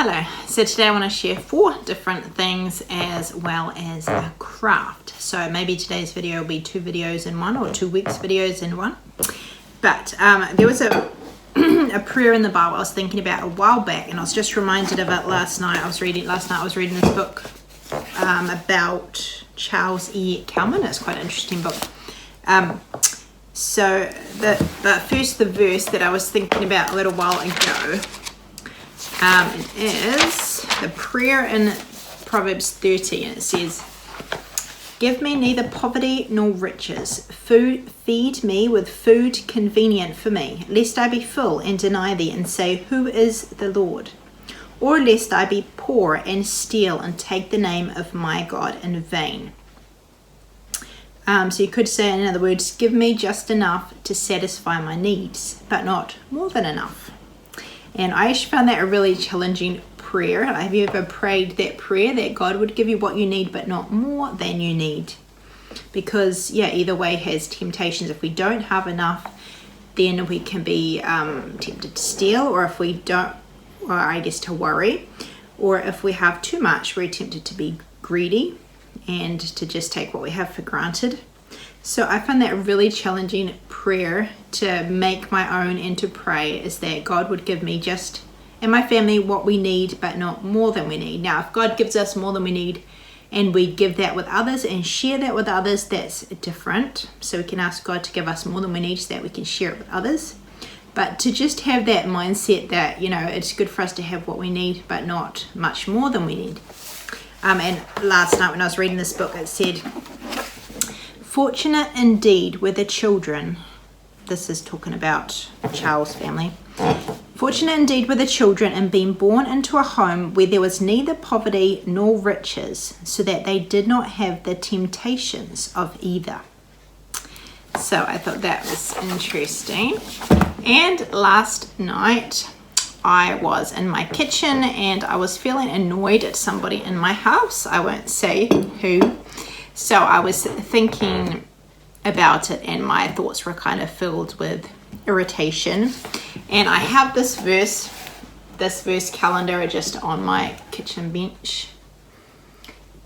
Hello, so today I want to share 4 different things as well as a craft. So maybe today's video will be 2 videos in one or 2 weeks videos in one. But there was a prayer in the Bible I was thinking about a while back, and I was just reminded of it last night. I was reading this book about Charles E. Kelman. It's quite an interesting book. So the verse that I was thinking about a little while ago is the prayer in Proverbs 30, and it says, "Give me neither poverty nor riches. Feed me with food convenient for me, lest I be full and deny thee and say, who is the Lord? Or lest I be poor and steal and take the name of my God in vain." So you could say, in other words, give me just enough to satisfy my needs, but not more than enough. And I actually found that a really challenging prayer. Have you ever prayed that prayer, that God would give you what you need, but not more than you need? Because, either way has temptations. If we don't have enough, then we can be tempted to steal, or if we don't, or I guess to worry. Or if we have too much, we're tempted to be greedy and to just take what we have for granted. So I found that a really challenging prayer to make my own and to pray, is that God would give me just and my family what we need, but not more than we need. Now, if God gives us more than we need and we give that with others and share that with others, that's different. So we can ask God to give us more than we need so that we can share it with others. But to just have that mindset that, it's good for us to have what we need, but not much more than we need. And last night when I was reading this book, it said, "Fortunate indeed were the children," this is talking about Charles' family, "Fortunate indeed were the children in being born into a home where there was neither poverty nor riches, so that they did not have the temptations of either." So I thought that was interesting. And last night I was in my kitchen and I was feeling annoyed at somebody in my house. I won't say who. So I was thinking about it and my thoughts were kind of filled with irritation. And I have this verse calendar just on my kitchen bench.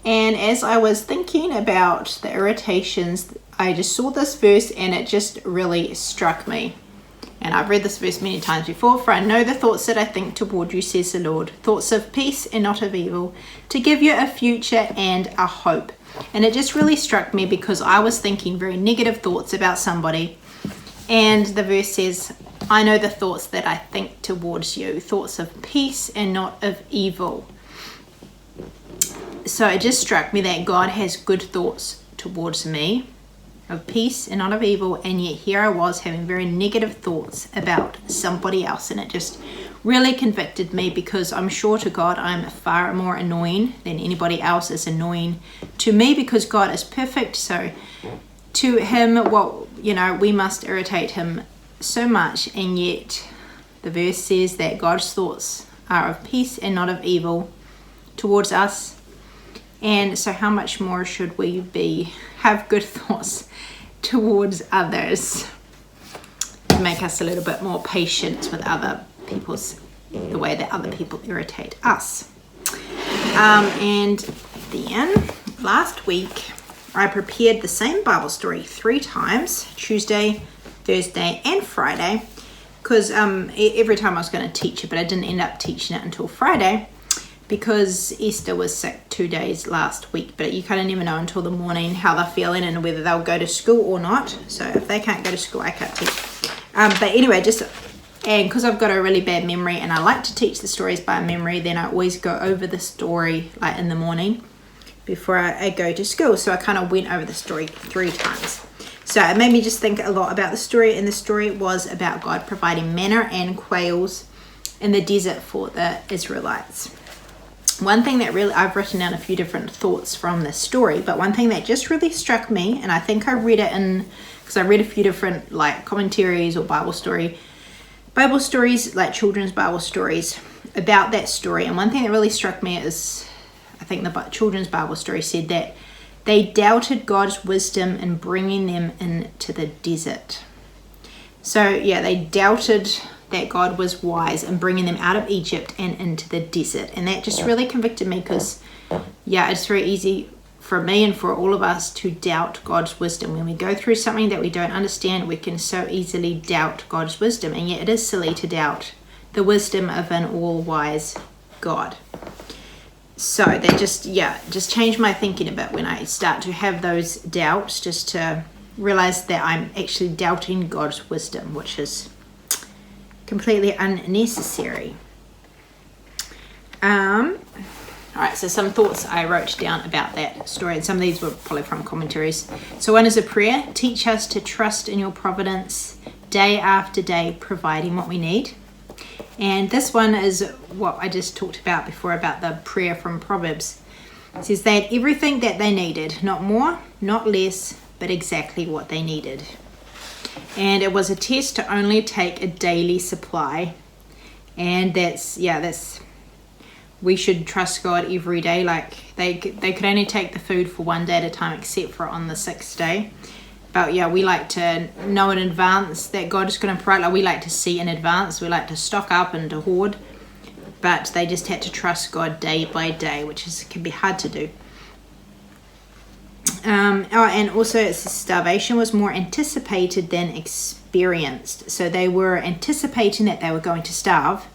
And as I was thinking about the irritations, I just saw this verse and it just really struck me. And I've read this verse many times before. "For I know the thoughts that I think toward you, says the Lord, thoughts of peace and not of evil, to give you a future and a hope." And it just really struck me because I was thinking very negative thoughts about somebody. And the verse says, "I know the thoughts that I think towards you, thoughts of peace and not of evil." So it just struck me that God has good thoughts towards me, of peace and not of evil, and yet here I was having very negative thoughts about somebody else, and it just really convicted me, because I'm sure to God I'm far more annoying than anybody else is annoying to me, because God is perfect. So to him, we must irritate him so much, and yet the verse says that God's thoughts are of peace and not of evil towards us. And so how much more should we have good thoughts towards others to make us a little bit more patient with other people's, the way that other people irritate us. And then last week I prepared the same Bible story 3 times, Tuesday, Thursday and Friday, because every time I was going to teach it, but I didn't end up teaching it until Friday, because Esther was sick 2 days last week. But you kind of never know until the morning how they're feeling and whether they'll go to school or not. So if they can't go to school, I can't teach. But anyway, and because I've got a really bad memory and I like to teach the stories by memory, then I always go over the story in the morning before I go to school. So I kind of went over the story 3 times. So it made me just think a lot about the story, and the story was about God providing manna and quails in the desert for the Israelites. One thing that really, I've written down a few different thoughts from this story, but one thing that just really struck me, and I think I read it because I read a few different commentaries or Bible stories, like children's Bible stories about that story. And one thing that really struck me is, I think the children's Bible story said that they doubted God's wisdom in bringing them into the desert. So they doubted that God was wise in bringing them out of Egypt and into the desert. And that just really convicted me because, it's very easy for me and for all of us to doubt God's wisdom. When we go through something that we don't understand, we can so easily doubt God's wisdom. And yet it is silly to doubt the wisdom of an all-wise God. So that just changed my thinking a bit when I start to have those doubts, just to realize that I'm actually doubting God's wisdom, which is completely unnecessary. All right, so some thoughts I wrote down about that story, and some of these were probably from commentaries. So one is a prayer: teach us to trust in your providence day after day, providing what we need. And this one is what I just talked about before, about the prayer from Proverbs. It says they had everything that they needed, not more, not less, but exactly what they needed. And it was a test to only take a daily supply. And that's we should trust God every day. Like they could only take the food for one day at a time, except for on the sixth day. But we like to know in advance that God is going to provide. Like we like to see in advance. We like to stock up and to hoard. But they just had to trust God day by day, which can be hard to do. And also it says starvation was more anticipated than experienced. So they were anticipating that they were going to starve.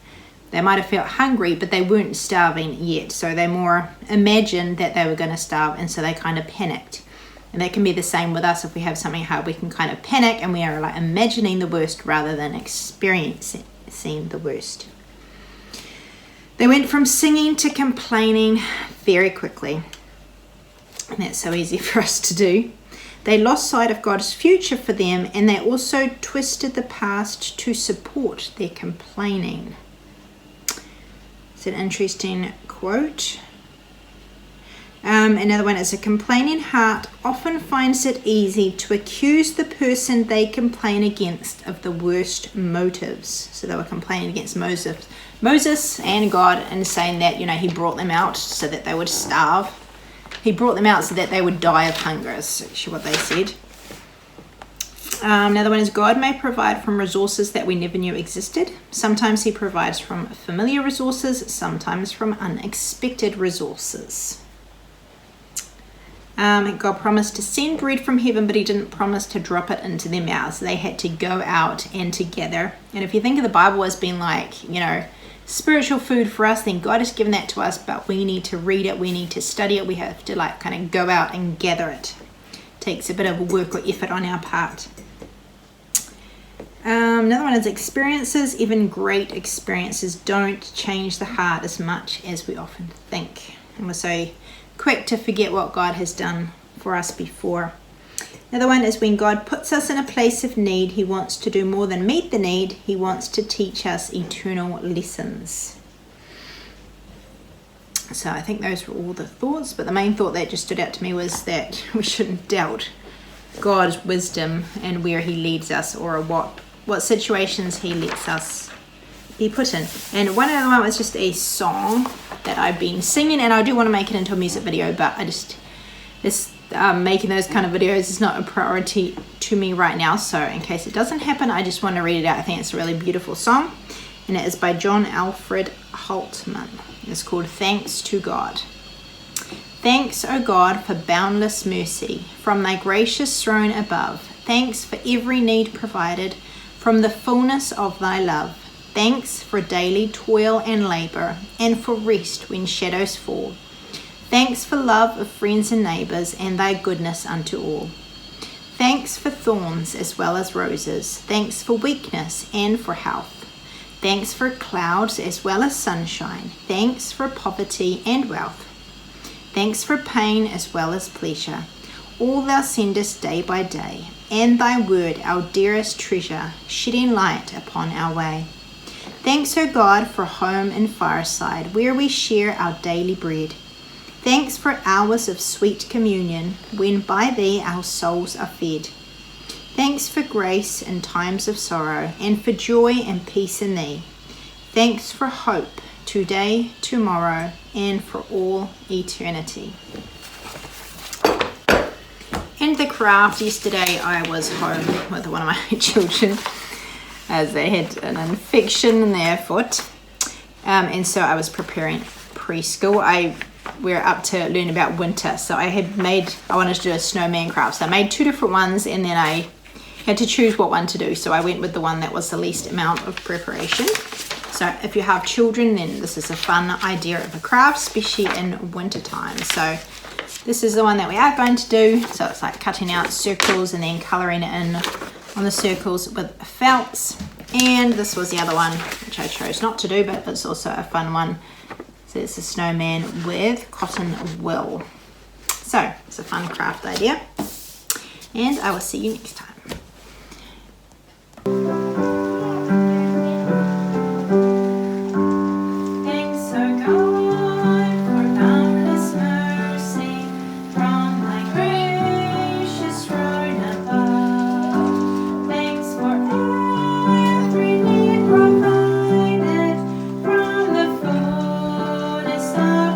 They might have felt hungry, but they weren't starving yet. So they more imagined that they were going to starve, and so they kind of panicked. And that can be the same with us. If we have something hard, we can kind of panic, and we are like imagining the worst rather than experiencing the worst. They went from singing to complaining very quickly. And that's so easy for us to do. They lost sight of God's future for them, and they also twisted the past to support their complaining. It's an interesting quote. Another one is: a complaining heart often finds it easy to accuse the person they complain against of the worst motives. So they were complaining against Moses and God, and saying that, he brought them out so that they would starve. He brought them out so that they would die of hunger, is actually what they said. Another one is: God may provide from resources that we never knew existed. Sometimes he provides from familiar resources, sometimes from unexpected resources. God promised to send bread from heaven, but he didn't promise to drop it into their mouths. They had to go out and to gather. And if you think of the Bible as being like, spiritual food for us, then God has given that to us, but we need to read it, we need to study it, we have to kind of go out and gather it. It takes a bit of work or effort on our part. Another one is experiences. Even great experiences don't change the heart as much as we often think. And we're so quick to forget what God has done for us before. Another one is: when God puts us in a place of need, he wants to do more than meet the need. He wants to teach us eternal lessons. So I think those were all the thoughts, but the main thought that just stood out to me was that we shouldn't doubt God's wisdom and where he leads us, or what situations he lets us be put in. And one other one was just a song that I've been singing, and I do want to make it into a music video, but making those kind of videos is not a priority to me right now. So in case it doesn't happen, I just want to read it out. I think it's a really beautiful song, and it is by John Alfred Holtman. It's called Thanks to God. Thanks, O God, for boundless mercy from thy gracious throne above. Thanks for every need provided from the fullness of thy love. Thanks for daily toil and labor, and for rest when shadows fall. Thanks for love of friends and neighbors, and thy goodness unto all. Thanks for thorns as well as roses. Thanks for weakness and for health. Thanks for clouds as well as sunshine. Thanks for poverty and wealth. Thanks for pain as well as pleasure. All thou sendest day by day, and thy word our dearest treasure, shedding light upon our way. Thanks, O God, for home and fireside, where we share our daily bread. Thanks for hours of sweet communion, when by thee our souls are fed. Thanks for grace in times of sorrow, and for joy and peace in thee. Thanks for hope, today, tomorrow, and for all eternity. And the craft. Yesterday I was home with one of my children. as they had an infection in their foot. And so I was preparing preschool. We're up to learn about winter. So I wanted to do a snowman craft. So I made 2 different ones, and then I had to choose what one to do. So I went with the one that was the least amount of preparation. So if you have children, then this is a fun idea of a craft, especially in winter time. So this is the one that we are going to do. So it's like cutting out circles and then colouring it in on the circles with felts. And this was the other one, which I chose not to do, but it's also a fun one. So it's a snowman with cotton wool. So it's a fun craft idea. And I will see you next time. Provided from the fullness of